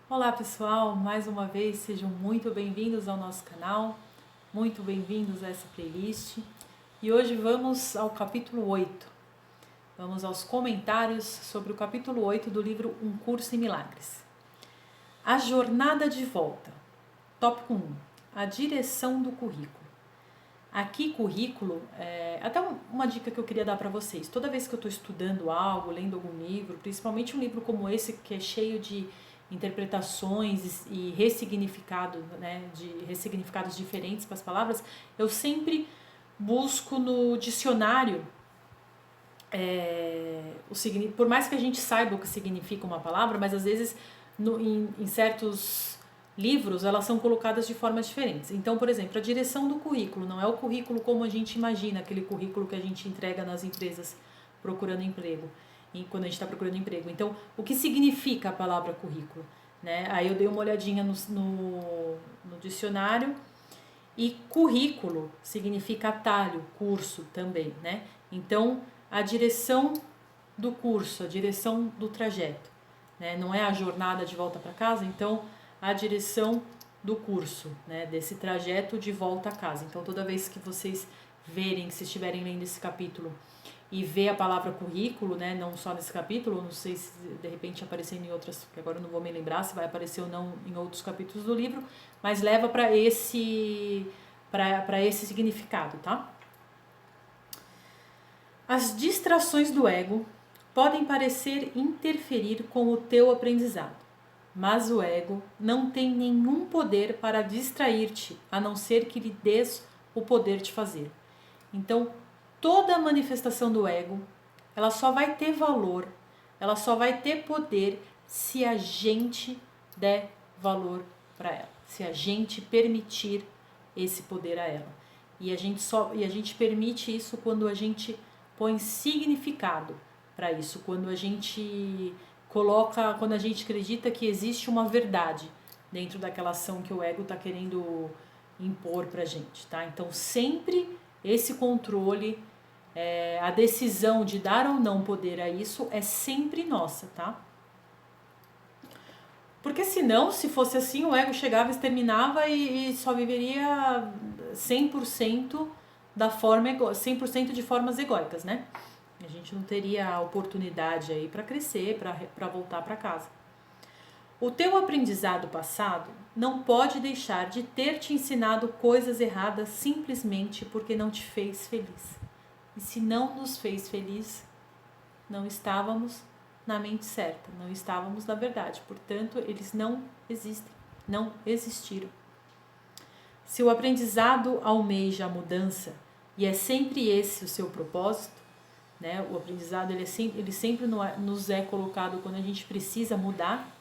Olá pessoal, mais uma vez sejam muito bem-vindos ao nosso canal, muito bem-vindos a essa playlist. E hoje vamos ao capítulo 8. Vamos aos comentários sobre o capítulo 8 do livro Um Curso em Milagres. A jornada de volta. Tópico 1. A direção do currículo. Aqui, currículo, até uma dica que eu queria dar para vocês. Toda vez que eu estou estudando algo, lendo algum livro, principalmente um livro como esse que é cheio de interpretações e ressignificado, né, de ressignificados diferentes para as palavras, eu sempre busco no dicionário, por mais que a gente saiba o que significa uma palavra, mas às vezes em certos livros elas são colocadas de formas diferentes. Então, por exemplo, a direção do currículo não é o currículo como a gente imagina, aquele currículo que a gente entrega nas empresas procurando emprego, quando a gente está procurando emprego. Então, o que significa a palavra currículo? Né? Aí eu dei uma olhadinha no dicionário e currículo significa atalho, curso também, né? Então, a direção do curso, a direção do trajeto, né? Não é a jornada de volta para casa, então a direção do curso, né? Desse trajeto de volta a casa. Então, toda vez que vocês verem, se estiverem lendo esse capítulo e ver a palavra currículo, né, não só nesse capítulo, não sei se de repente aparecendo em outras, que agora eu não vou me lembrar se vai aparecer ou não em outros capítulos do livro, mas leva para esse significado, tá? As distrações do ego podem parecer interferir com o teu aprendizado, mas o ego não tem nenhum poder para distrair-te, a não ser que lhe des o poder de fazer. Então, toda manifestação do ego, ela só vai ter valor, ela só vai ter poder se a gente der valor para ela, se a gente permitir esse poder a ela. E a gente permite isso quando a gente põe significado para isso, quando a gente quando a gente acredita que existe uma verdade dentro daquela ação que o ego está querendo impor pra gente, tá? Então sempre esse controle, a decisão de dar ou não poder a isso é sempre nossa, tá? Porque senão, se fosse assim, o ego chegava, exterminava e só viveria 100% 100% de formas egóicas, né? A gente não teria a oportunidade aí para crescer, para voltar para casa. O teu aprendizado passado não pode deixar de ter te ensinado coisas erradas simplesmente porque não te fez feliz. E se não nos fez feliz, não estávamos na mente certa, não estávamos na verdade. Portanto, eles não existem, não existiram. Se o aprendizado almeja a mudança e é sempre esse o seu propósito, né? O aprendizado ele sempre nos é colocado quando a gente precisa mudar.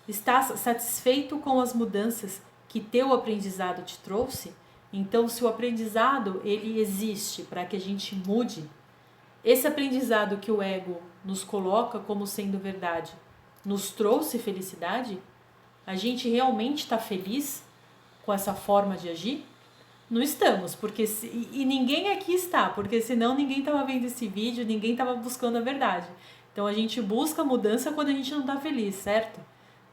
Estás satisfeito com as mudanças que teu aprendizado te trouxe? Então, se o aprendizado ele existe para que a gente mude, esse aprendizado que o ego nos coloca como sendo verdade, nos trouxe felicidade? A gente realmente está feliz com essa forma de agir? Não estamos, porque e ninguém aqui está, porque senão ninguém estava vendo esse vídeo, ninguém estava buscando a verdade. Então a gente busca mudança quando a gente não está feliz, certo?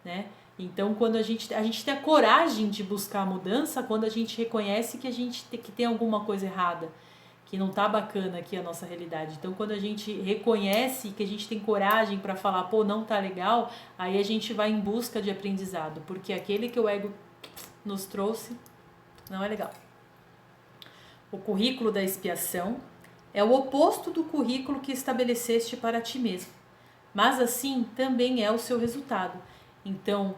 Né? Então quando a gente tem a coragem de buscar a mudança quando a gente reconhece que tem alguma coisa errada, que não tá bacana aqui a nossa realidade. Então quando a gente reconhece que a gente tem coragem para falar, pô, não tá legal, aí a gente vai em busca de aprendizado, porque aquele que o ego nos trouxe não é legal. O currículo da expiação é o oposto do currículo que estabeleceste para ti mesmo, mas assim também é o seu resultado. Então,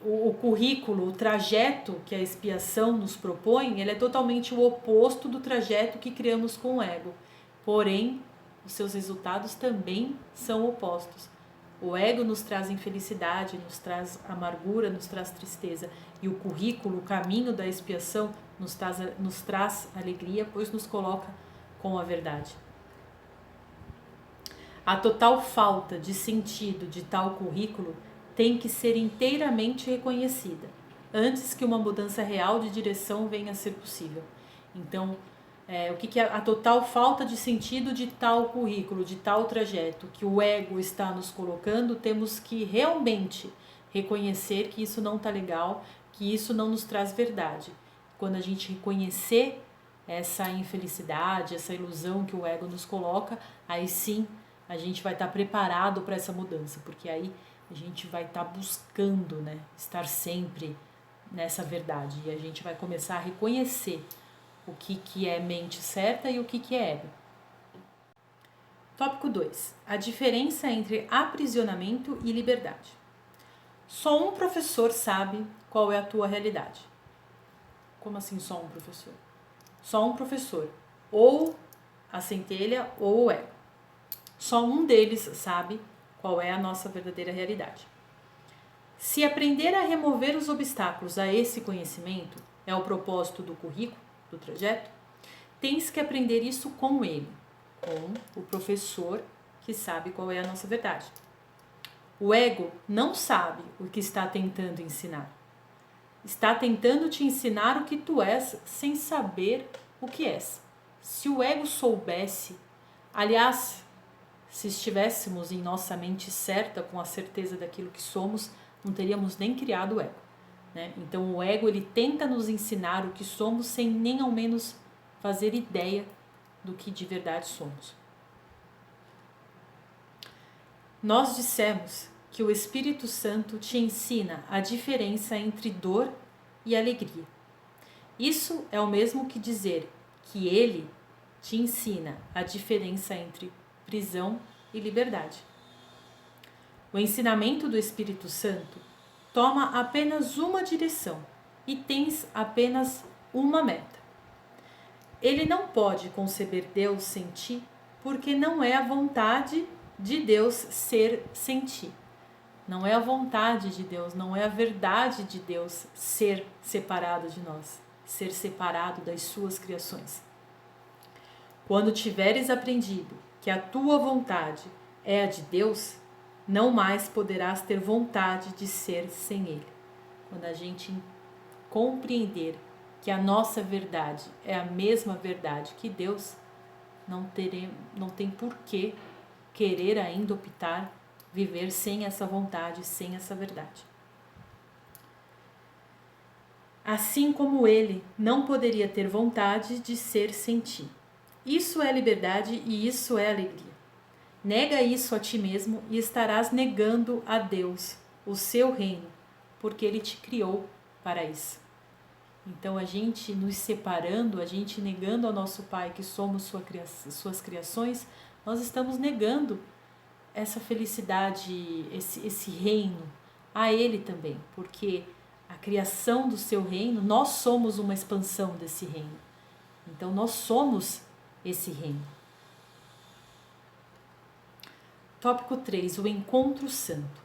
o currículo, o trajeto que a expiação nos propõe, ele é totalmente o oposto do trajeto que criamos com o ego. Porém, os seus resultados também são opostos. O ego nos traz infelicidade, nos traz amargura, nos traz tristeza. E o currículo, o caminho da expiação, nos traz alegria, pois nos coloca com a verdade. A total falta de sentido de tal currículo tem que ser inteiramente reconhecida, antes que uma mudança real de direção venha a ser possível. Então, o que é a total falta de sentido de tal currículo, de tal trajeto que o ego está nos colocando, temos que realmente reconhecer que isso não está legal, que isso não nos traz verdade. Quando a gente reconhecer essa infelicidade, essa ilusão que o ego nos coloca, aí sim a gente vai estar preparado para essa mudança, porque aí a gente vai estar buscando, né, estar sempre nessa verdade, e a gente vai começar a reconhecer o que é mente certa e o que é ego. Tópico 2. A diferença entre aprisionamento e liberdade. Só um professor sabe qual é a tua realidade. Como assim só um professor? Só um professor. Ou a centelha ou o ego. Só um deles sabe qual é a nossa verdadeira realidade. Se aprender a remover os obstáculos a esse conhecimento é o propósito do currículo, do trajeto, tens que aprender isso com ele, com o professor que sabe qual é a nossa verdade. O ego não sabe o que está tentando ensinar. Está tentando te ensinar o que tu és sem saber o que és. Se o ego soubesse, aliás, se estivéssemos em nossa mente certa, com a certeza daquilo que somos, não teríamos nem criado o ego, né? Então o ego ele tenta nos ensinar o que somos sem nem ao menos fazer ideia do que de verdade somos. Nós dissemos que o Espírito Santo te ensina a diferença entre dor e alegria. Isso é o mesmo que dizer que ele te ensina a diferença entre prisão e liberdade. O ensinamento do Espírito Santo toma apenas uma direção e tens apenas uma meta. Ele não pode conceber Deus sem ti, porque não é a vontade de Deus ser sem ti. Não é a vontade de Deus, não é a verdade de Deus ser separado de nós, ser separado das suas criações. Quando tiveres aprendido que a tua vontade é a de Deus, não mais poderás ter vontade de ser sem Ele. Quando a gente compreender que a nossa verdade é a mesma verdade que Deus, não tem por que querer ainda optar viver sem essa vontade, sem essa verdade. Assim como ele não poderia ter vontade de ser sem ti. Isso é liberdade e isso é alegria. Nega isso a ti mesmo e estarás negando a Deus, o seu reino, porque ele te criou para isso. Então a gente nos separando, a gente negando ao nosso Pai que somos suas criações, nós estamos negando essa felicidade, esse reino a Ele também, porque a criação do seu reino, nós somos uma expansão desse reino. Então nós somos esse reino. Tópico 3, o encontro santo.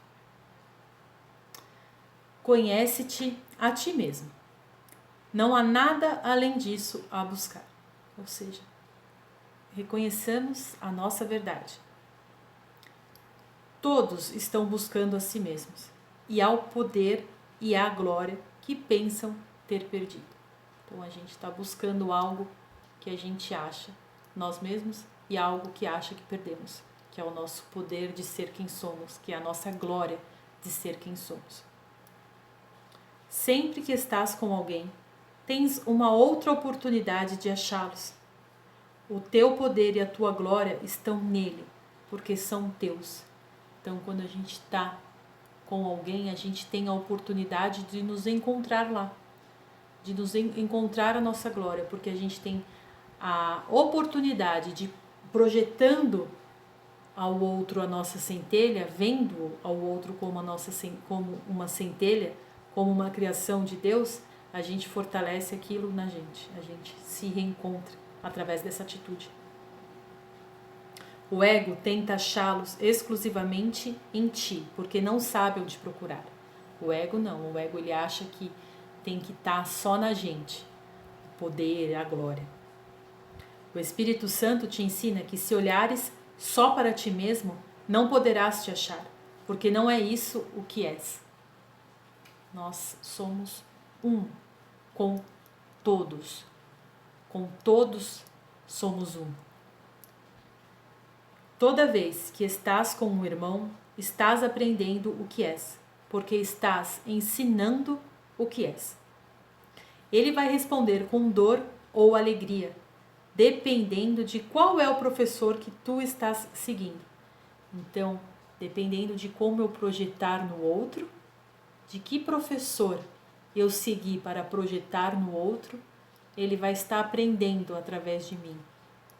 Conhece-te a ti mesmo. Não há nada além disso a buscar. Ou seja, reconheçamos a nossa verdade. Todos estão buscando a si mesmos e ao poder e à glória que pensam ter perdido. Então a gente está buscando algo que a gente acha nós mesmos e algo que acha que perdemos, que é o nosso poder de ser quem somos, que é a nossa glória de ser quem somos. Sempre que estás com alguém, tens uma outra oportunidade de achá-los. O teu poder e a tua glória estão nele, porque são teus. Então, quando a gente está com alguém, a gente tem a oportunidade de nos encontrar lá, de nos encontrar a nossa glória, porque a gente tem a oportunidade de, projetando ao outro a nossa centelha, vendo ao outro como uma centelha, como uma criação de Deus, a gente fortalece aquilo na gente, a gente se reencontra através dessa atitude. O ego tenta achá-los exclusivamente em ti, porque não sabe onde procurar. O ego não, o ego ele acha que tem que estar só na gente, o poder, a glória. O Espírito Santo te ensina que se olhares só para ti mesmo, não poderás te achar, porque não é isso o que és. Nós somos um com todos somos um. Toda vez que estás com um irmão, estás aprendendo o que és, porque estás ensinando o que és. Ele vai responder com dor ou alegria, dependendo de qual é o professor que tu estás seguindo. Então, dependendo de como eu projetar no outro, de que professor eu seguir para projetar no outro, ele vai estar aprendendo através de mim,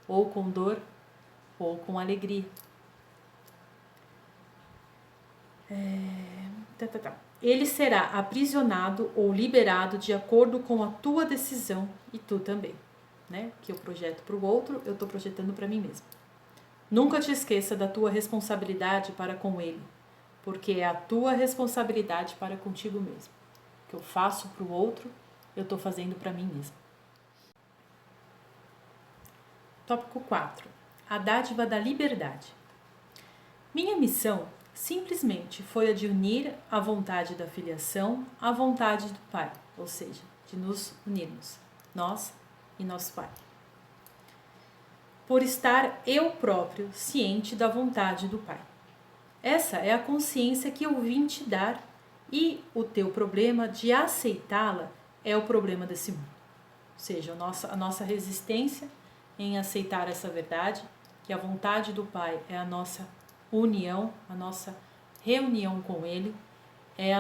ou com dor ou com alegria. Ele será aprisionado ou liberado de acordo com a tua decisão e tu também, né? Que eu projeto para o outro, eu estou projetando para mim mesmo. Nunca te esqueça da tua responsabilidade para com ele, porque é a tua responsabilidade para contigo mesmo. O que eu faço para o outro, eu estou fazendo para mim mesmo. Tópico 4. A dádiva da liberdade. Minha missão simplesmente foi a de unir a vontade da filiação à vontade do Pai, ou seja, de nos unirmos, nós e nosso Pai. Por estar eu próprio ciente da vontade do Pai. Essa é a consciência que eu vim te dar e o teu problema de aceitá-la é o problema desse mundo. Ou seja, a nossa resistência em aceitar essa verdade, que a vontade do Pai é a nossa união, a nossa reunião com Ele, é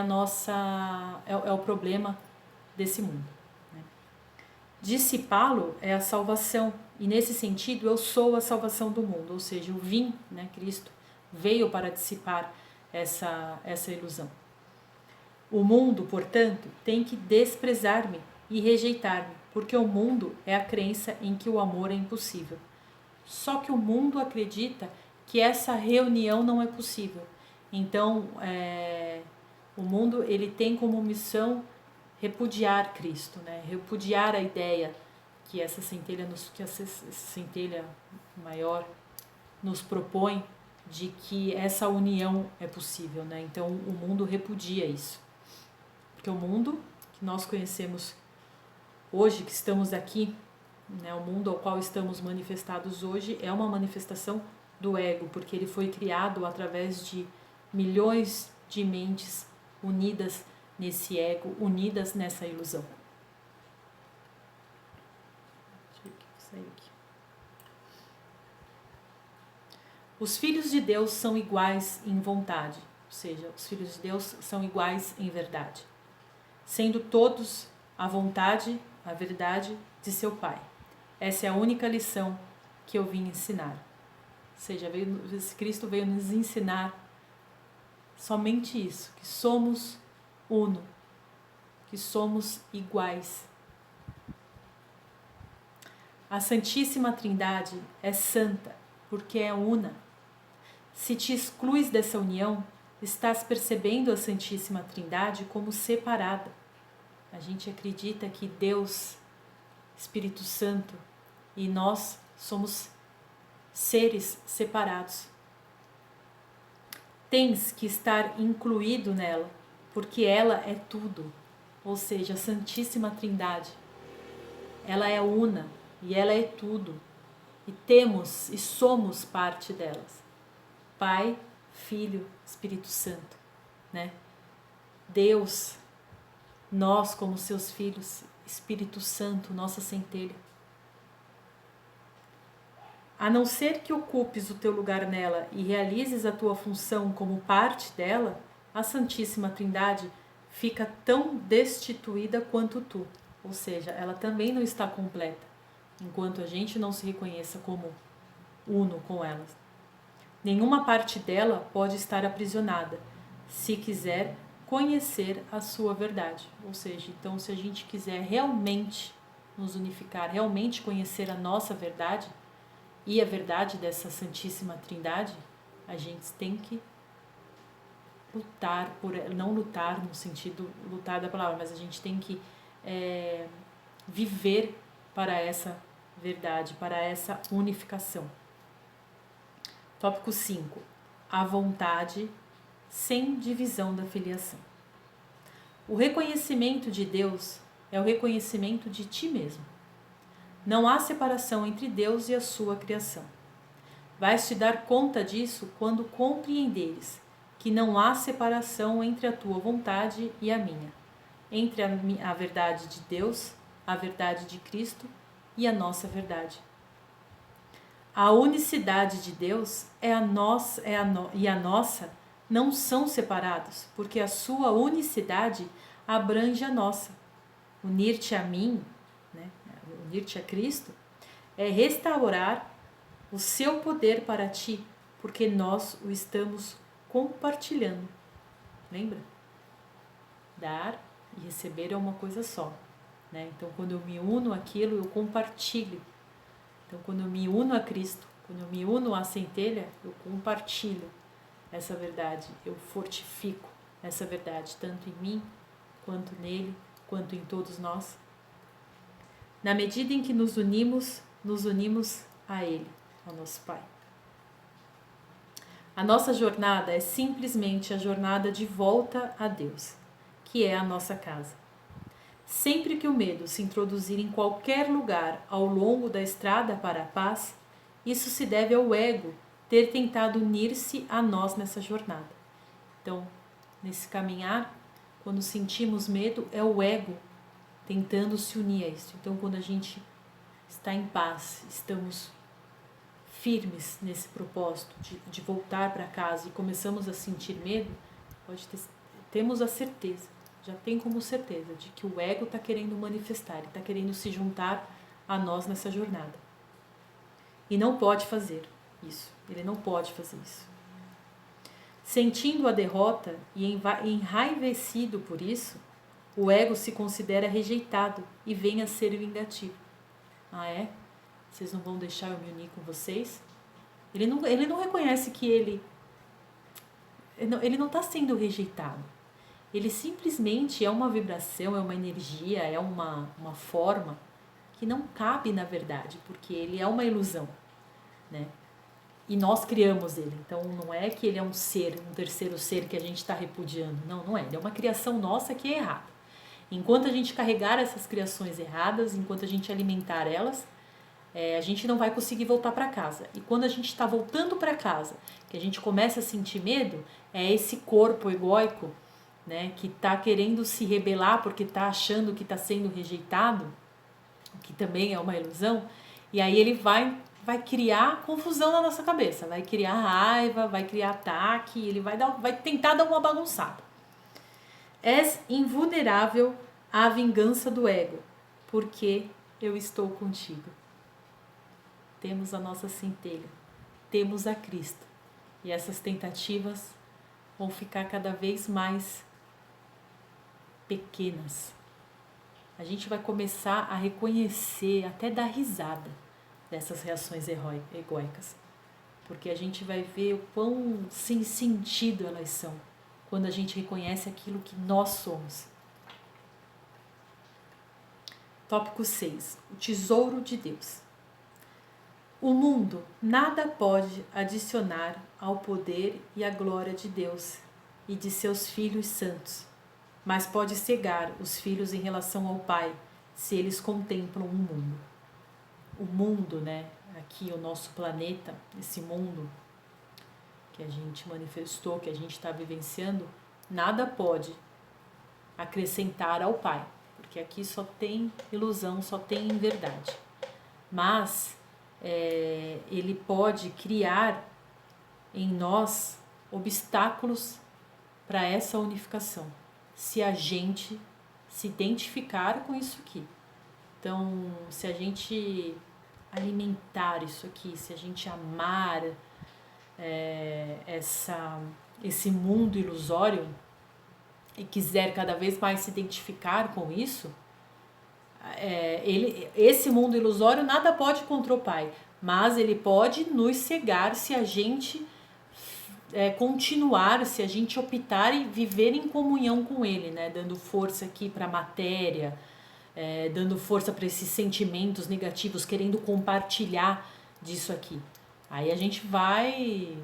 o problema desse mundo. Né? Dissipá-lo é a salvação, e nesse sentido eu sou a salvação do mundo, ou seja, eu vim, né, Cristo veio para dissipar essa ilusão. O mundo, portanto, tem que desprezar-me e rejeitar-me, porque o mundo é a crença em que o amor é impossível. Só que o mundo acredita que essa reunião não é possível. Então, o mundo ele tem como missão repudiar Cristo, né? Repudiar a ideia que essa centelha maior nos propõe de que essa união é possível, né? Então, o mundo repudia isso. Porque o mundo que nós conhecemos hoje, que estamos aqui, né, o mundo ao qual estamos manifestados hoje, é uma manifestação do ego, porque ele foi criado através de milhões de mentes unidas nesse ego, unidas nessa ilusão. Deixa eu ver o que saiu aqui. Os filhos de Deus são iguais em vontade, ou seja, os filhos de Deus são iguais em verdade, sendo todos a vontade, a verdade de seu Pai. Essa é a única lição que eu vim ensinar. Ou seja, Cristo veio nos ensinar somente isso, que somos uno, que somos iguais. A Santíssima Trindade é santa, porque é una. Se te excluis dessa união, estás percebendo a Santíssima Trindade como separada. A gente acredita que Deus, Espírito Santo e nós somos seres separados. Tens que estar incluído nela, porque ela é tudo. Ou seja, a Santíssima Trindade, ela é una e ela é tudo. E temos e somos parte delas. Pai, Filho, Espírito Santo, né? Deus, nós como seus filhos, Espírito Santo, nossa centelha. A não ser que ocupes o teu lugar nela e realizes a tua função como parte dela, a Santíssima Trindade fica tão destituída quanto tu. Ou seja, ela também não está completa, enquanto a gente não se reconheça como uno com elas. Nenhuma parte dela pode estar aprisionada, se quiser conhecer a sua verdade. Ou seja, então se a gente quiser realmente nos unificar, realmente conhecer a nossa verdade e a verdade dessa Santíssima Trindade, a gente tem que lutar por, não lutar no sentido lutar da palavra, mas a gente tem que viver para essa verdade, para essa unificação. Tópico 5. A vontade sem divisão da filiação. O reconhecimento de Deus é o reconhecimento de ti mesmo. Não há separação entre Deus e a sua criação. Vais te dar conta disso quando compreenderes que não há separação entre a tua vontade e a minha, entre a verdade de Deus, a verdade de Cristo e a nossa verdade. A unicidade de Deus e a nossa não são separados, porque a sua unicidade abrange a nossa. Unir-te a mim, né, unir-te a Cristo, é restaurar o seu poder para ti, porque nós o estamos compartilhando. Lembra? Dar e receber é uma coisa só, né? Então, quando eu me uno àquilo, eu compartilho. Então, quando eu me uno a Cristo, quando eu me uno à centelha, eu compartilho essa verdade, eu fortifico essa verdade, tanto em mim, quanto nele, quanto em todos nós. Na medida em que nos unimos a Ele, ao nosso Pai. A nossa jornada é simplesmente a jornada de volta a Deus, que é a nossa casa. Sempre que o medo se introduzir em qualquer lugar ao longo da estrada para a paz, isso se deve ao ego ter tentado unir-se a nós nessa jornada. Então, nesse caminhar, quando sentimos medo, é o ego tentando se unir a isso. Então, quando a gente está em paz, estamos firmes nesse propósito de voltar para casa e começamos a sentir medo, temos a certeza, já tem como certeza de que o ego está querendo manifestar, ele está querendo se juntar a nós nessa jornada. E não pode fazer isso, ele não pode fazer isso. Sentindo a derrota e enraivecido por isso, o ego se considera rejeitado e vem a ser vingativo. Ah, é? Vocês não vão deixar eu me unir com vocês? Ele não reconhece que ele não está sendo rejeitado. Ele simplesmente é uma vibração, é uma energia, é uma forma que não cabe na verdade, porque ele é uma ilusão, né? E nós criamos ele. Então não é que ele é um ser, um terceiro ser que a gente está repudiando. Não, não é. Ele é uma criação nossa que é errada. Enquanto a gente carregar essas criações erradas, enquanto a gente alimentar elas, a gente não vai conseguir voltar para casa. E quando a gente está voltando para casa, que a gente começa a sentir medo, é esse corpo egóico, né, que está querendo se rebelar porque está achando que está sendo rejeitado, o que também é uma ilusão, e aí ele vai criar confusão na nossa cabeça, vai criar raiva, vai criar ataque, ele vai tentar dar uma bagunçada. És invulnerável à vingança do ego, porque eu estou contigo. Temos a nossa centelha, temos a Cristo, e essas tentativas vão ficar cada vez mais pequenas. A gente vai começar a reconhecer, até dar risada dessas reações egóicas, porque a gente vai ver o quão sem sentido elas são, quando a gente reconhece aquilo que nós somos. Tópico 6. O tesouro de Deus. O mundo nada pode adicionar ao poder e à glória de Deus e de seus filhos santos, mas pode cegar os filhos em relação ao Pai, se eles contemplam o mundo. O mundo, né? Aqui o nosso planeta, esse mundo que a gente manifestou, que a gente está vivenciando, nada pode acrescentar ao Pai, porque aqui só tem ilusão, só tem verdade. Mas ele pode criar em nós obstáculos para essa unificação, se a gente se identificar com isso aqui. Então, se a gente alimentar isso aqui, se a gente amar esse mundo ilusório e quiser cada vez mais se identificar com isso, esse mundo ilusório nada pode contra o Pai, mas ele pode nos cegar se a gente continuar, se a gente optar e viver em comunhão com ele, né? Dando força aqui para a matéria, dando força para esses sentimentos negativos, querendo compartilhar disso aqui. Aí a gente vai,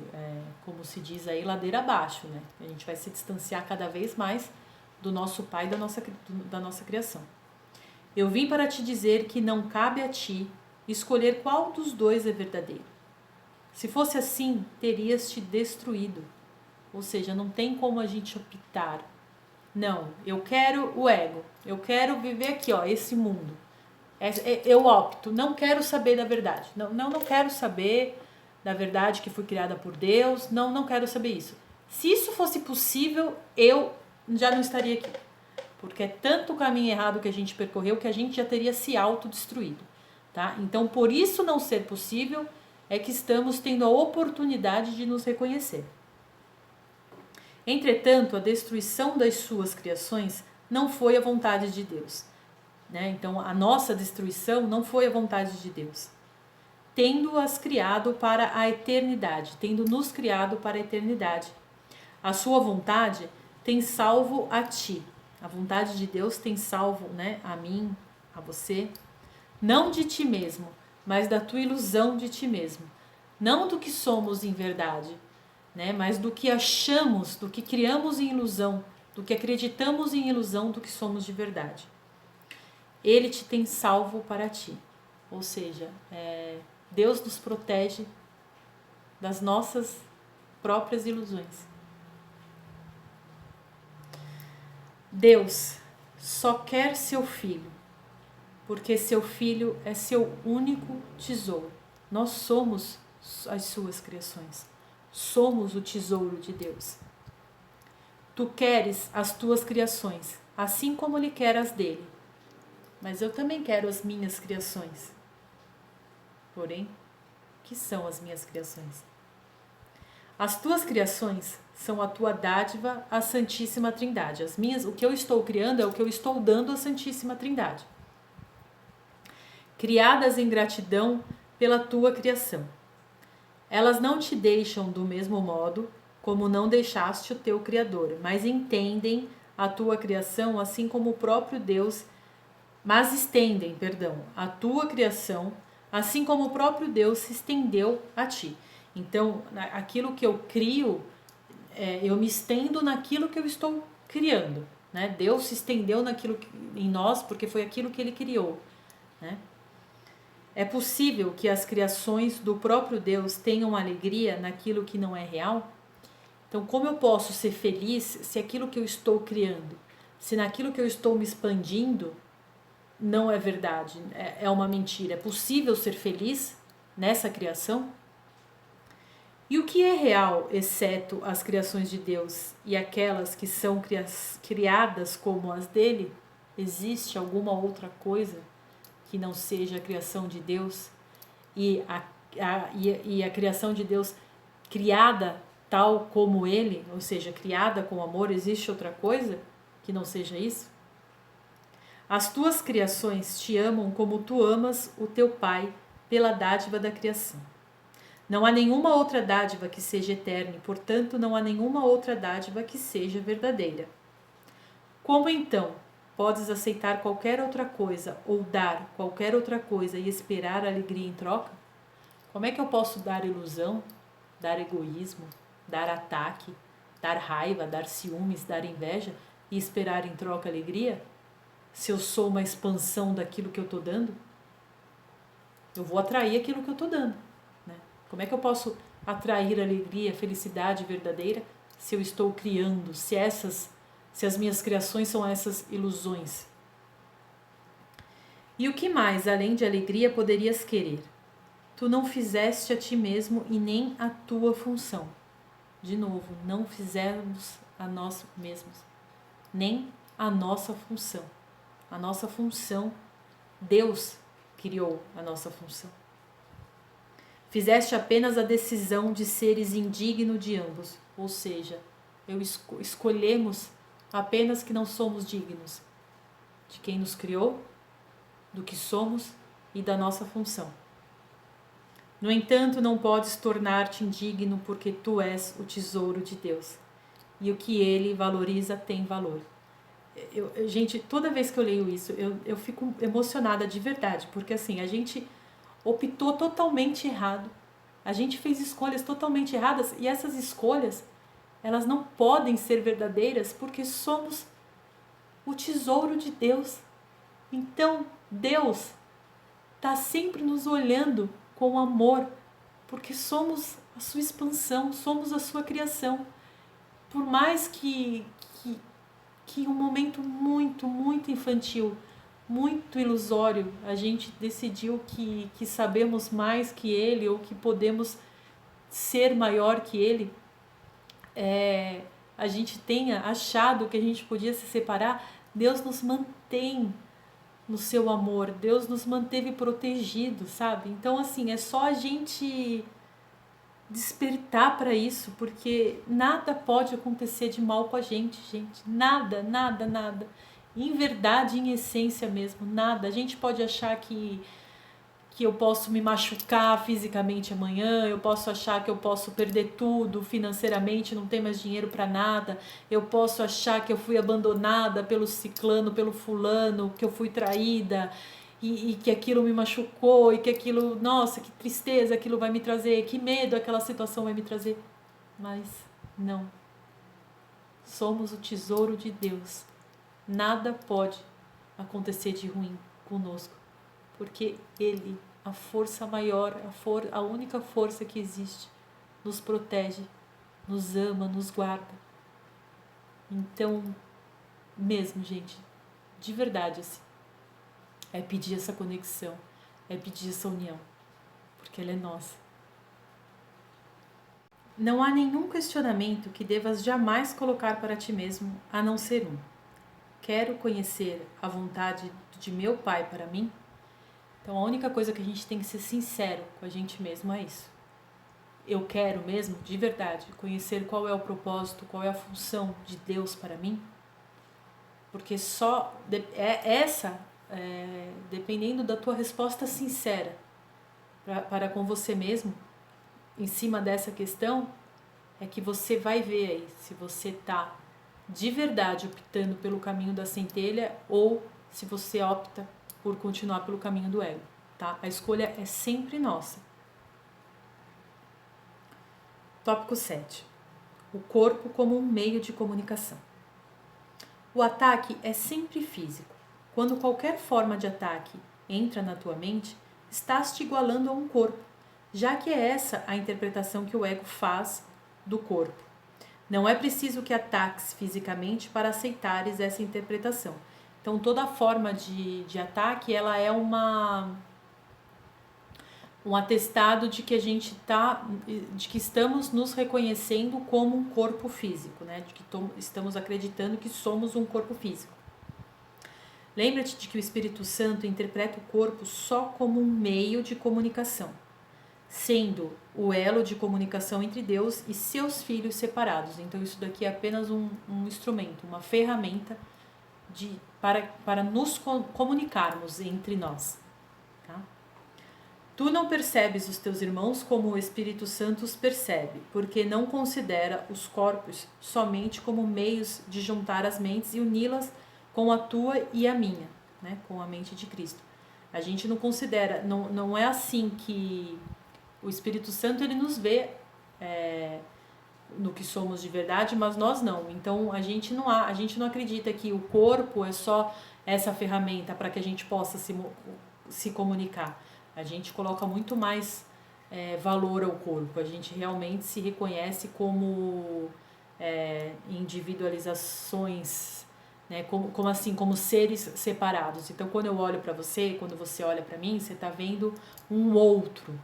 como se diz aí, ladeira abaixo, né? A gente vai se distanciar cada vez mais do nosso Pai, da nossa criação. Eu vim para te dizer que não cabe a ti escolher qual dos dois é verdadeiro. Se fosse assim, terias te destruído. Ou seja, não tem como a gente optar. Não, eu quero o ego. Eu quero viver aqui, ó, esse mundo. Eu opto, não quero saber da verdade. Não quero saber da verdade que foi criada por Deus. Não quero saber isso. Se isso fosse possível, eu já não estaria aqui. Porque é tanto o caminho errado que a gente percorreu que a gente já teria se autodestruído. Tá? Então, por isso não ser possível, é que estamos tendo a oportunidade de nos reconhecer. Entretanto, a destruição das suas criações não foi a vontade de Deus. Né? Então, a nossa destruição não foi a vontade de Deus. Tendo-as criado para a eternidade, tendo nos criado para a eternidade. A sua vontade tem salvo a ti. A vontade de Deus tem salvo, né, a mim, a você. Não de ti mesmo, mas da tua ilusão de ti mesmo. Não do que somos em verdade, né, mas do que achamos, do que criamos em ilusão, do que acreditamos em ilusão do que somos de verdade. Ele te tem salvo para ti. Ou seja, Deus nos protege das nossas próprias ilusões. Deus só quer seu filho, porque seu filho é seu único tesouro. Nós somos as suas criações. Somos o tesouro de Deus. Tu queres as tuas criações, assim como Ele quer as dele. Mas eu também quero as minhas criações. Porém, o que são as minhas criações? As tuas criações são a tua dádiva à Santíssima Trindade. O que eu estou criando é o que eu estou dando à Santíssima Trindade. Criadas em gratidão pela tua criação. Elas não te deixam do mesmo modo como não deixaste o teu Criador, mas entendem a tua criação assim como o próprio Deus, mas estendem, a tua criação assim como o próprio Deus se estendeu a ti. Então, aquilo que eu crio, eu me estendo naquilo que eu estou criando. Né? Deus se estendeu em nós porque foi aquilo que Ele criou. Né? É possível que as criações do próprio Deus tenham alegria naquilo que não é real? Então, como eu posso ser feliz se aquilo que eu estou criando, se naquilo que eu estou me expandindo, não é verdade, é uma mentira? É possível ser feliz nessa criação? E o que é real, exceto as criações de Deus e aquelas que são criadas como as dele? Existe alguma outra coisa que não seja a criação de Deus? E a criação de Deus criada tal como ele, ou seja, criada com amor, existe outra coisa que não seja isso? As tuas criações te amam como tu amas o teu Pai pela dádiva da criação. Não há nenhuma outra dádiva que seja eterna e, portanto, não há nenhuma outra dádiva que seja verdadeira. Como então podes aceitar qualquer outra coisa ou dar qualquer outra coisa e esperar alegria em troca? Como é que eu posso dar ilusão, dar egoísmo, dar ataque, dar raiva, dar ciúmes, dar inveja e esperar em troca alegria? Se eu sou uma expansão daquilo que eu estou dando, eu vou atrair aquilo que eu estou dando. Né? Como é que eu posso atrair alegria, felicidade verdadeira se eu estou criando, se as minhas criações são essas ilusões? E o que mais, além de alegria, poderias querer? Tu não fizeste a ti mesmo e nem a tua função. De novo, não fizemos a nós mesmos, nem a nossa função. A nossa função, Deus criou a nossa função. Fizeste apenas a decisão de seres indigno de ambos, ou seja, escolhemos apenas que não somos dignos de quem nos criou, do que somos e da nossa função. No entanto, não podes tornar-te indigno porque tu és o tesouro de Deus e o que Ele valoriza tem valor. Gente, toda vez que eu leio isso, eu fico emocionada de verdade, porque assim, a gente optou totalmente errado, a gente fez escolhas totalmente erradas e essas escolhas, elas não podem ser verdadeiras porque somos o tesouro de Deus. Então, Deus está sempre nos olhando com amor, porque somos a sua expansão, somos a sua criação. Por mais que um momento muito, muito infantil, muito ilusório, a gente decidiu que sabemos mais que ele ou que podemos ser maior que ele, a gente tenha achado que a gente podia se separar, Deus nos mantém no seu amor, Deus nos manteve protegidos, sabe? Então, assim, é só a gente despertar para isso, porque nada pode acontecer de mal com a gente. Nada, nada, nada. Em verdade, em essência mesmo, nada. A gente pode achar que eu posso me machucar fisicamente amanhã, eu posso achar que eu posso perder tudo financeiramente, não ter mais dinheiro para nada, eu posso achar que eu fui abandonada pelo ciclano, pelo fulano, que eu fui traída e que aquilo me machucou e que aquilo, nossa, que tristeza aquilo vai me trazer, que medo aquela situação vai me trazer. Mas não. Somos o tesouro de Deus. Nada pode acontecer de ruim conosco, porque Ele, a força maior, a única força que existe, nos protege, nos ama, nos guarda. Então, mesmo, gente, de verdade, assim, é pedir essa conexão, é pedir essa união, porque ela é nossa. Não há nenhum questionamento que devas jamais colocar para ti mesmo, a não ser um: quero conhecer a vontade de meu Pai para mim? Então a única coisa que a gente tem que ser sincero com a gente mesmo é isso. Eu quero mesmo, de verdade, conhecer qual é o propósito, qual é a função de Deus para mim? Porque só dependendo da tua resposta sincera para com você mesmo, em cima dessa questão, é que você vai ver aí se você está de verdade optando pelo caminho da centelha ou se você opta por continuar pelo caminho do ego, tá? A escolha é sempre nossa. Tópico 7. O corpo como um meio de comunicação. O ataque é sempre físico. Quando qualquer forma de ataque entra na tua mente, estás te igualando a um corpo, já que é essa a interpretação que o ego faz do corpo. Não é preciso que ataques fisicamente para aceitares essa interpretação. Então, toda forma de ataque, ela é um atestado de que a gente de que estamos nos reconhecendo como um corpo físico, né? De que estamos acreditando que somos um corpo físico. Lembra-te de que o Espírito Santo interpreta o corpo só como um meio de comunicação, sendo o elo de comunicação entre Deus e seus filhos separados. Então, isso daqui é apenas um instrumento, uma ferramenta para nos comunicarmos entre nós. Tá? Tu não percebes os teus irmãos como o Espírito Santo os percebe, porque não considera os corpos somente como meios de juntar as mentes e uni-las com a tua e a minha, né? Com a mente de Cristo. A gente não considera, não é assim que o Espírito Santo ele nos vê no que somos de verdade, mas nós não. Então a gente não acredita que o corpo é só essa ferramenta para que a gente possa se comunicar. A gente coloca muito mais valor ao corpo. A gente realmente se reconhece como individualizações, né? Como seres separados. Então quando eu olho para você, quando você olha para mim, você está vendo um outro.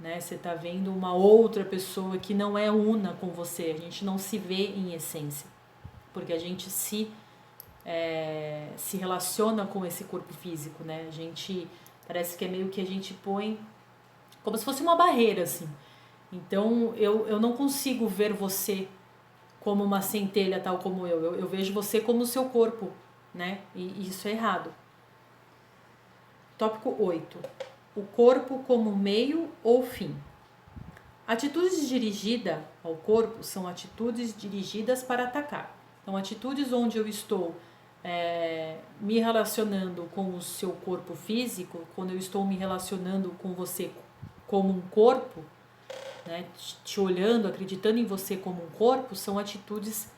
Né? Você está vendo uma outra pessoa que não é una com você. A gente não se vê em essência, porque a gente se relaciona com esse corpo físico, né? A gente parece que é meio que a gente põe como se fosse uma barreira, assim. Então eu não consigo ver você como uma centelha tal como eu vejo você como o seu corpo, né? E isso é errado. Tópico 8. O corpo como meio ou fim. Atitudes dirigidas ao corpo são atitudes dirigidas para atacar. Então, atitudes onde eu estou me relacionando com o seu corpo físico, quando eu estou me relacionando com você como um corpo, né, te olhando, acreditando em você como um corpo, são atitudes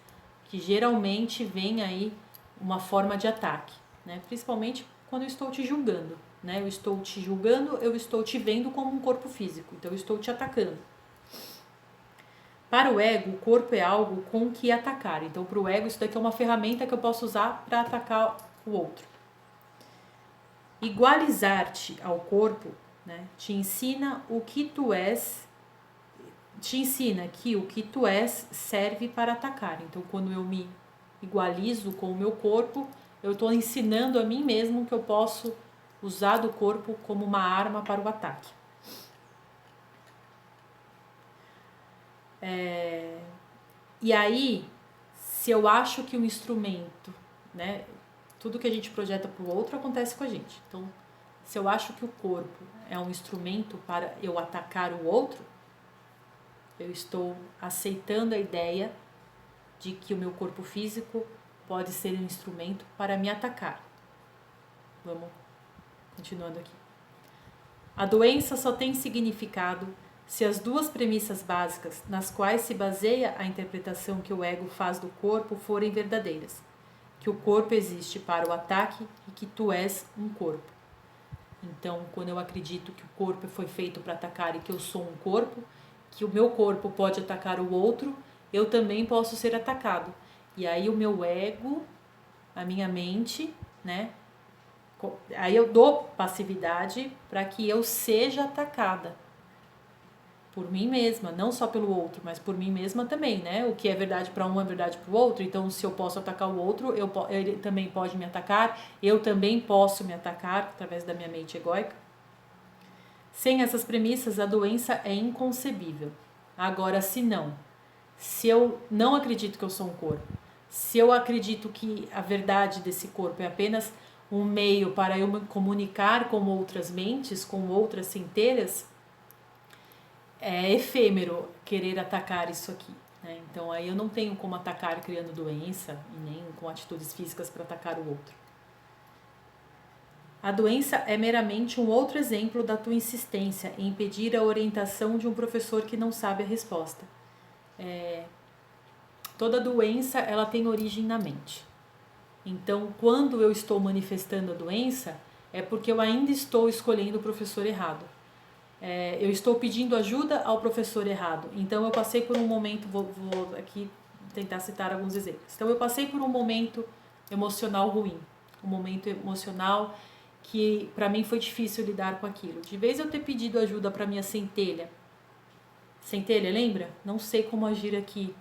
que geralmente vêm aí uma forma de ataque, né? Principalmente quando eu estou te julgando, né? Eu estou te julgando, eu estou te vendo como um corpo físico, então eu estou te atacando. Para o ego, o corpo é algo com que atacar. Então, para o ego, isso daqui é uma ferramenta que eu posso usar para atacar o outro. Igualizar-te ao corpo, né, te ensina o que tu és, te ensina que o que tu és serve para atacar. Então, quando eu me igualizo com o meu corpo, eu estou ensinando a mim mesmo que eu posso usar do corpo como uma arma para o ataque. E aí, se eu acho que o instrumento, né, tudo que a gente projeta para o outro acontece com a gente. Então, se eu acho que o corpo é um instrumento para eu atacar o outro, eu estou aceitando a ideia de que o meu corpo físico pode ser um instrumento para me atacar. Vamos continuando aqui. A doença só tem significado se as duas premissas básicas nas quais se baseia a interpretação que o ego faz do corpo forem verdadeiras. Que o corpo existe para o ataque e que tu és um corpo. Então, quando eu acredito que o corpo foi feito para atacar e que eu sou um corpo, que o meu corpo pode atacar o outro, eu também posso ser atacado. E aí o meu ego, a minha mente, né? Aí eu dou passividade para que eu seja atacada por mim mesma, não só pelo outro, mas por mim mesma também, né? O que é verdade para um é verdade para o outro. Então, se eu posso atacar o outro, ele também pode me atacar. Eu também posso me atacar através da minha mente egóica. Sem essas premissas, a doença é inconcebível. Agora, se eu não acredito que eu sou um corpo, se eu acredito que a verdade desse corpo é apenas um meio para eu me comunicar com outras mentes, com outras centelhas, é efêmero querer atacar isso aqui, né? Então aí eu não tenho como atacar criando doença e nem com atitudes físicas para atacar o outro. A doença é meramente um outro exemplo da tua insistência em impedir a orientação de um professor que não sabe a resposta. Toda doença ela tem origem na mente. Então, quando eu estou manifestando a doença, é porque eu ainda estou escolhendo o professor errado. Eu estou pedindo ajuda ao professor errado. Então, eu passei por um momento, vou aqui tentar citar alguns exemplos. Então, eu passei por um momento emocional ruim, um momento emocional que para mim foi difícil lidar com aquilo. De vez eu ter pedido ajuda para minha centelha, lembra? Não sei como agir aqui,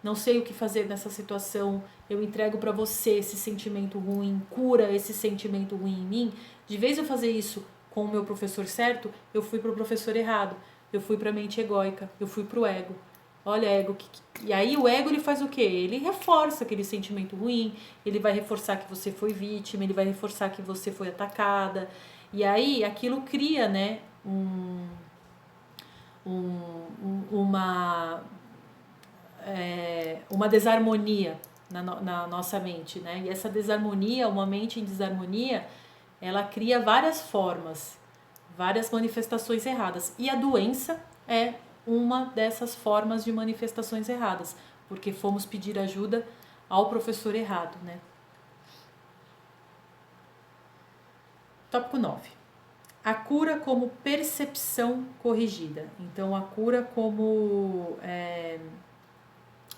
não sei o que fazer nessa situação, eu entrego para você esse sentimento ruim, cura esse sentimento ruim em mim. De vez eu fazer isso com o meu professor certo, eu fui pro professor errado, eu fui pra mente egóica, eu fui pro ego. Olha, ego. E aí o ego ele faz o quê? Ele reforça aquele sentimento ruim, ele vai reforçar que você foi vítima, ele vai reforçar que você foi atacada. E aí aquilo cria, né, uma desarmonia na nossa mente, né? E essa desarmonia, uma mente em desarmonia, ela cria várias formas, várias manifestações erradas. E a doença é uma dessas formas de manifestações erradas, porque fomos pedir ajuda ao professor errado, né? Tópico 9. A cura como percepção corrigida. Então, a cura como...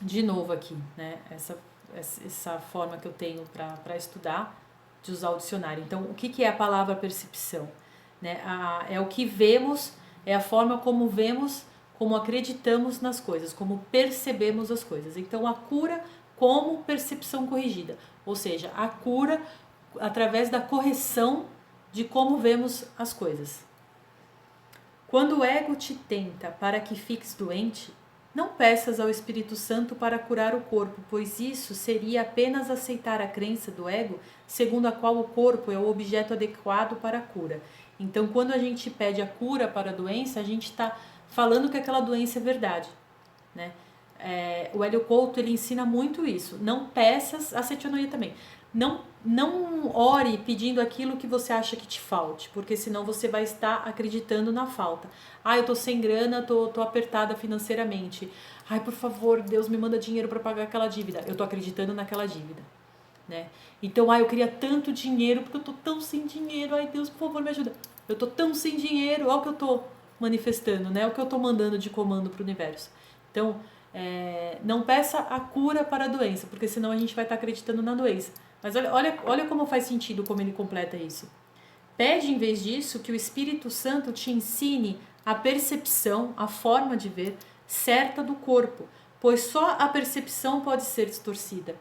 de novo aqui, né? Essa forma que eu tenho para estudar, de usar o dicionário. Então, o que é a palavra percepção? Né? É o que vemos, é a forma como vemos, como acreditamos nas coisas, como percebemos as coisas. Então, a cura como percepção corrigida, ou seja, a cura através da correção de como vemos as coisas. Quando o ego te tenta para que fiques doente, não peças ao Espírito Santo para curar o corpo, pois isso seria apenas aceitar a crença do ego, segundo a qual o corpo é o objeto adequado para a cura. Então, quando a gente pede a cura para a doença, a gente está falando que aquela doença é verdade, né? O Hélio Couto, ele ensina muito isso. Não peças, a Setionoye também. Não ore pedindo aquilo que você acha que te falte, porque senão você vai estar acreditando na falta. Eu tô sem grana, tô apertada financeiramente. Por favor, Deus me manda dinheiro para pagar aquela dívida. Eu tô acreditando naquela dívida. né? Então, eu queria tanto dinheiro, porque eu tô tão sem dinheiro, ai Deus, por favor, me ajuda. Eu tô tão sem dinheiro, olha o que eu tô manifestando, né? O que eu tô mandando de comando pro universo. Então, não peça a cura para a doença, porque senão a gente vai estar acreditando na doença. Mas olha como faz sentido, como ele completa isso. Pede, em vez disso, que o Espírito Santo te ensine a percepção, a forma de ver certa do corpo, pois só a percepção pode ser distorcida.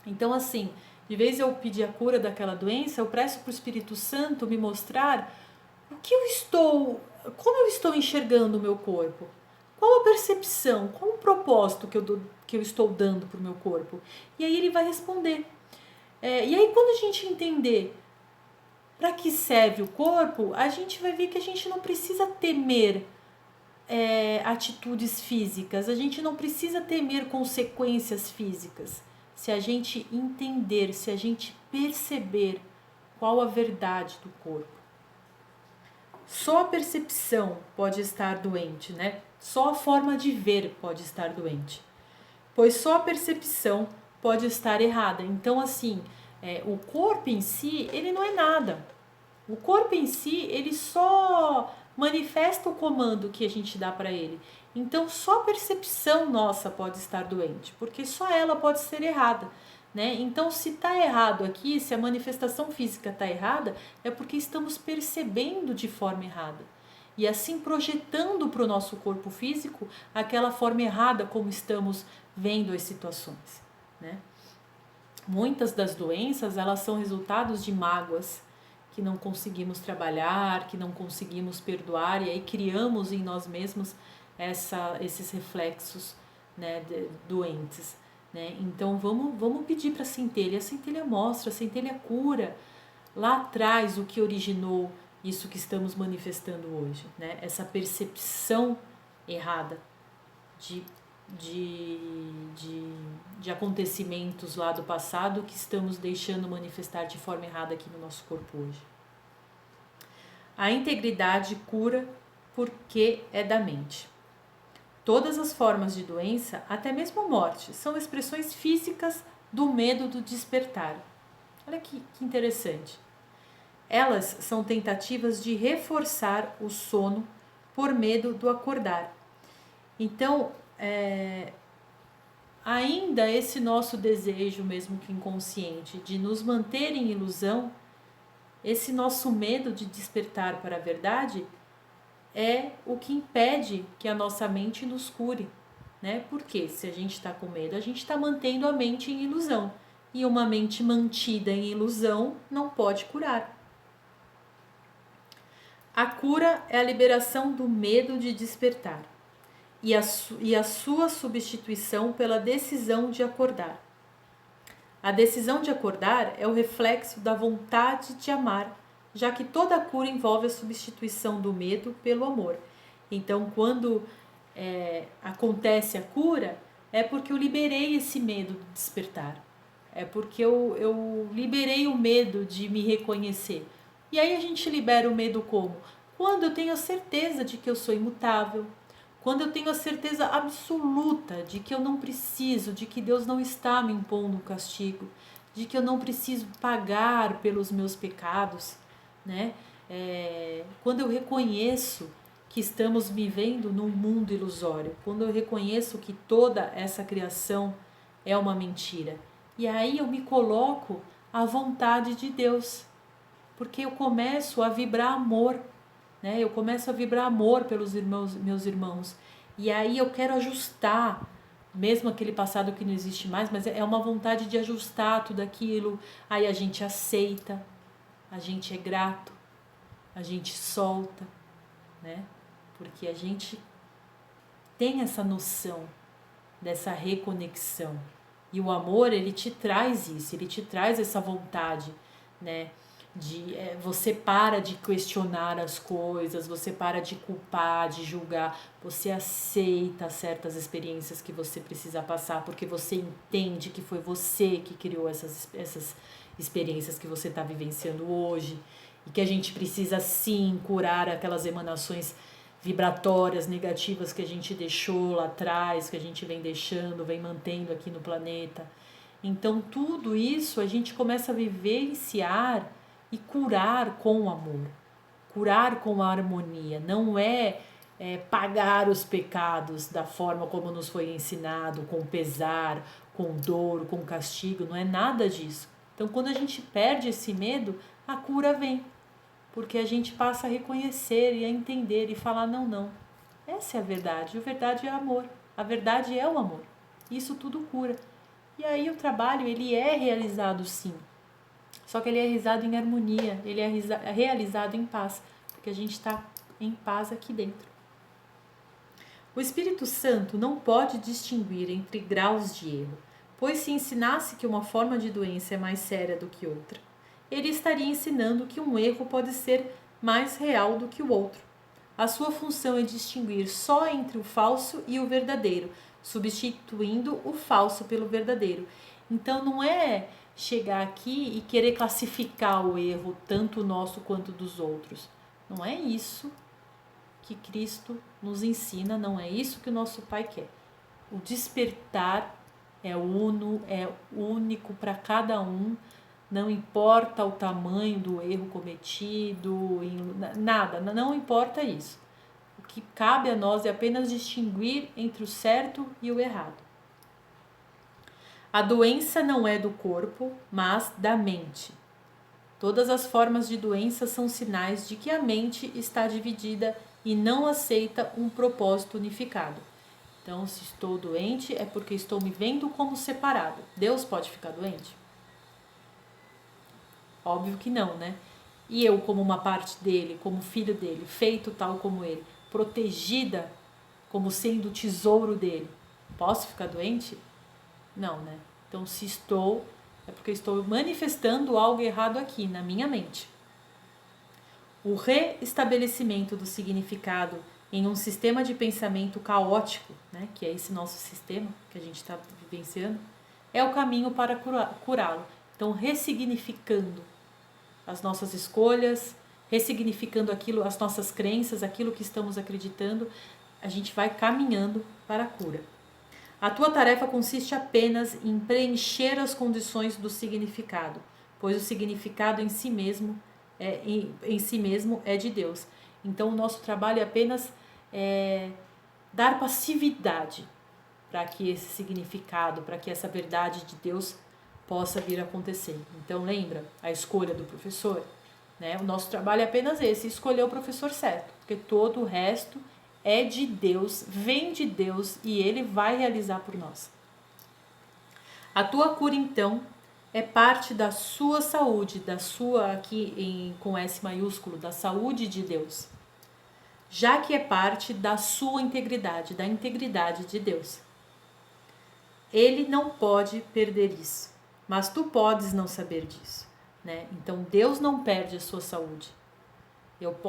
Então, assim, de vez eu pedir a cura daquela doença, eu peço para o Espírito Santo me mostrar como eu estou enxergando o meu corpo. Qual a percepção, qual o propósito que eu estou dando para o meu corpo? E aí ele vai responder. E aí quando a gente entender para que serve o corpo, a gente vai ver que a gente não precisa temer atitudes físicas, a gente não precisa temer consequências físicas. Se a gente entender, se a gente perceber qual a verdade do corpo. Só a percepção pode estar doente, né? Só a forma de ver pode estar doente. Pois só a percepção pode estar errada. Então, assim, o corpo em si, ele não é nada. O corpo em si, ele só manifesta o comando que a gente dá para ele. Então, só a percepção nossa pode estar doente, porque só ela pode ser errada. Né? Então, se está errado aqui, se a manifestação física está errada, é porque estamos percebendo de forma errada. E assim projetando para o nosso corpo físico aquela forma errada como estamos vendo as situações. Né? Muitas das doenças, elas são resultados de mágoas que não conseguimos trabalhar, que não conseguimos perdoar, e aí criamos em nós mesmos esses reflexos, né, doentes. Né? Então vamos pedir para a centelha mostra, a centelha cura lá atrás o que originou isso que estamos manifestando hoje, né? Essa percepção errada de acontecimentos lá do passado que estamos deixando manifestar de forma errada aqui no nosso corpo hoje. A integridade cura porque é da mente. Todas as formas de doença, até mesmo a morte, são expressões físicas do medo do despertar. Olha que interessante. Elas são tentativas de reforçar o sono por medo do acordar. Então, ainda esse nosso desejo, mesmo que inconsciente, de nos manter em ilusão, esse nosso medo de despertar para a verdade é o que impede que a nossa mente nos cure, né? Porque se a gente está com medo, a gente está mantendo a mente em ilusão. E uma mente mantida em ilusão não pode curar. A cura é a liberação do medo de despertar e a sua substituição pela decisão de acordar. A decisão de acordar é o reflexo da vontade de amar, já que toda a cura envolve a substituição do medo pelo amor. Então, quando acontece a cura, é porque eu liberei esse medo de despertar. É porque eu liberei o medo de me reconhecer. E aí a gente libera o medo como? Quando eu tenho a certeza de que eu sou imutável, quando eu tenho a certeza absoluta de que eu não preciso, de que Deus não está me impondo um castigo, de que eu não preciso pagar pelos meus pecados, né? Quando eu reconheço que estamos vivendo num mundo ilusório, quando eu reconheço que toda essa criação é uma mentira, e aí eu me coloco à vontade de Deus, porque eu começo a vibrar amor, né? Eu começo a vibrar amor pelos meus irmãos, e aí eu quero ajustar, mesmo aquele passado que não existe mais, mas é uma vontade de ajustar tudo aquilo. Aí a gente aceita, a gente é grato, a gente solta, né? Porque a gente tem essa noção dessa reconexão. E o amor, ele te traz isso, ele te traz essa vontade, né? Você para de questionar as coisas, você para de culpar, de julgar, você aceita certas experiências que você precisa passar, porque você entende que foi você que criou essas experiências que você está vivenciando hoje, e que a gente precisa sim curar aquelas emanações vibratórias negativas que a gente deixou lá atrás, que a gente vem deixando, vem mantendo aqui no planeta. Então tudo isso a gente começa a vivenciar e curar com o amor, curar com a harmonia. Não é pagar os pecados da forma como nos foi ensinado, com pesar, com dor, com castigo, não é nada disso. Então quando a gente perde esse medo, a cura vem, porque a gente passa a reconhecer e a entender e falar não, essa é a verdade é amor, a verdade é o amor, isso tudo cura. E aí o trabalho ele é realizado sim, só que ele é realizado em harmonia, ele é realizado em paz, porque a gente está em paz aqui dentro. O Espírito Santo não pode distinguir entre graus de erro, pois se ensinasse que uma forma de doença é mais séria do que outra, ele estaria ensinando que um erro pode ser mais real do que o outro. A sua função é distinguir só entre o falso e o verdadeiro, substituindo o falso pelo verdadeiro. Então não é chegar aqui e querer classificar o erro, tanto nosso quanto dos outros. Não é isso que Cristo nos ensina, não é isso que o nosso Pai quer. O despertar é único para cada um, não importa o tamanho do erro cometido, nada, não importa isso. O que cabe a nós é apenas distinguir entre o certo e o errado. A doença não é do corpo, mas da mente. Todas as formas de doença são sinais de que a mente está dividida e não aceita um propósito unificado. Então, se estou doente, é porque estou me vendo como separado. Deus pode ficar doente? Óbvio que não, né? E eu, como uma parte dele, como filho dele, feito tal como ele, protegida como sendo o tesouro dele, posso ficar doente? Não, né? Então, se estou, é porque estou manifestando algo errado aqui, na minha mente. O reestabelecimento do significado em um sistema de pensamento caótico, né, que é esse nosso sistema que a gente está vivenciando, é o caminho para curá-lo. Então, ressignificando as nossas escolhas, ressignificando aquilo, as nossas crenças, aquilo que estamos acreditando, a gente vai caminhando para a cura. A tua tarefa consiste apenas em preencher as condições do significado, pois o significado em si mesmo é de Deus. Então, o nosso trabalho é apenas dar passividade para que esse significado, para que essa verdade de Deus possa vir a acontecer. Então, lembra a escolha do professor? Né? O nosso trabalho é apenas esse, escolher o professor certo, porque todo o resto é de Deus, vem de Deus e Ele vai realizar por nós. A tua cura, então, é parte da sua saúde, da sua, aqui com S maiúsculo, da saúde de Deus, já que é parte da sua integridade, da integridade de Deus. Ele não pode perder isso, mas tu podes não saber disso, né? Então Deus não perde a sua saúde.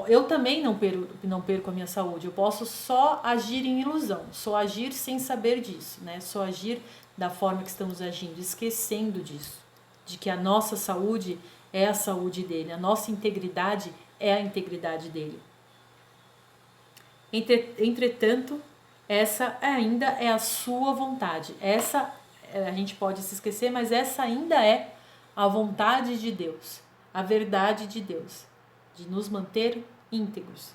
Eu também não perco a minha saúde, eu posso só agir em ilusão, só agir sem saber disso, né? Só agir da forma que estamos agindo, esquecendo disso, de que a nossa saúde é a saúde dele, a nossa integridade é a integridade dele. Entretanto, essa ainda é a sua vontade, essa a gente pode se esquecer, mas essa ainda é a vontade de Deus, a verdade de Deus, de nos manter íntegros.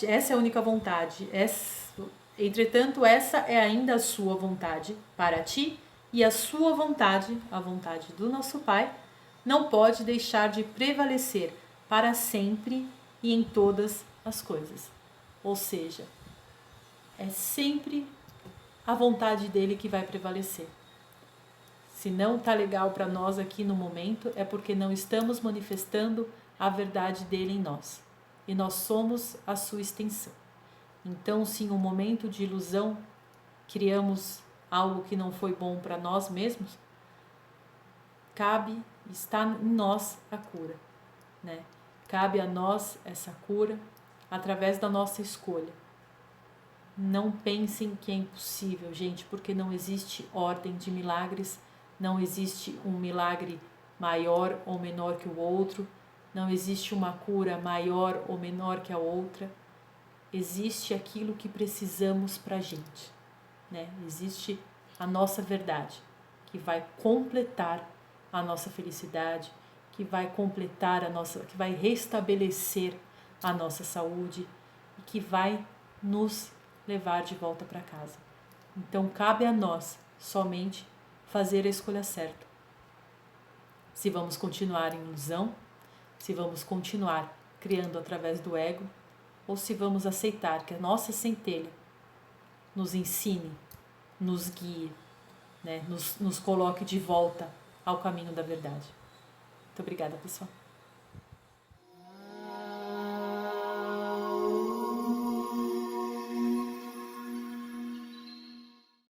Essa é a única vontade. Entretanto, essa é ainda a sua vontade para ti, e a sua vontade, a vontade do nosso Pai, não pode deixar de prevalecer para sempre e em todas as coisas. Ou seja, é sempre a vontade dele que vai prevalecer. Se não está legal para nós aqui no momento, é porque não estamos manifestando a verdade dele em nós. E nós somos a sua extensão. Então, se em um momento de ilusão criamos algo que não foi bom para nós mesmos, está em nós a cura, né? Cabe a nós essa cura através da nossa escolha. Não pensem que é impossível, gente, porque não existe ordem de milagres, não existe um milagre maior ou menor que o outro, não existe uma cura maior ou menor que a outra. Existe aquilo que precisamos para a gente, né? Existe a nossa verdade, que vai completar a nossa felicidade, que vai completar que vai restabelecer a nossa saúde e que vai nos levar de volta para casa. Então cabe a nós somente fazer a escolha certa. Se vamos continuar em ilusão, se vamos continuar criando através do ego, ou se vamos aceitar que a nossa centelha nos ensine, nos guie, né? nos coloque de volta ao caminho da verdade. Muito obrigada, pessoal.